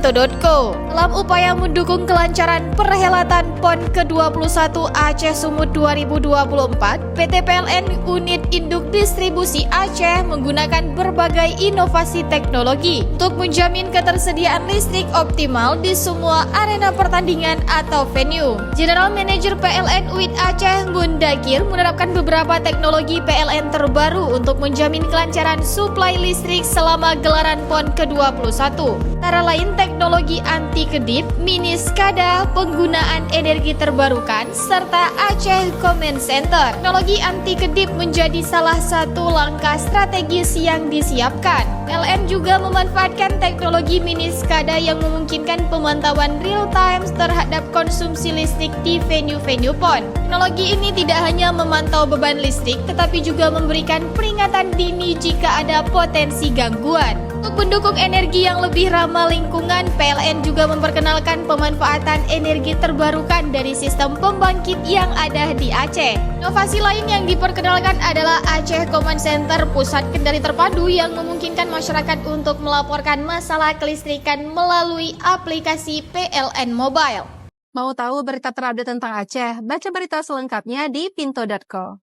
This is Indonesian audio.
pinto.co. Dalam upaya mendukung kelancaran perhelatan PON ke-21 Aceh Sumut 2024, PT PLN Unit Induk Distribusi Aceh menggunakan berbagai inovasi teknologi untuk menjamin ketersediaan listrik optimal di semua arena pertandingan atau venue. General Manager PLN UIT Aceh Mundakir menerapkan beberapa teknologi PLN terbaru untuk menjamin kelancaran suplai listrik selama gelaran PON ke-21. Antara lain teknologi anti kedip, mini SCADA, penggunaan energi terbarukan, serta Aceh Command Center. Teknologi anti kedip menjadi salah satu langkah strategis yang disiapkan. PLN juga memanfaatkan teknologi mini SCADA yang memungkinkan pemantauan real time terhadap konsumsi listrik di venue-venue PON. Teknologi ini tidak hanya memantau beban listrik, tetapi juga memberikan peringatan dini jika ada potensi gangguan. Untuk mendukung energi yang lebih ramah lingkungan, PLN juga memperkenalkan pemanfaatan energi terbarukan dari sistem pembangkit yang ada di Aceh. Inovasi lain yang diperkenalkan adalah Aceh Command Center, pusat kendali terpadu yang memungkinkan masyarakat untuk melaporkan masalah kelistrikan melalui aplikasi PLN Mobile. Mau tahu berita terupdate tentang Aceh? Baca berita selengkapnya di pinto.co.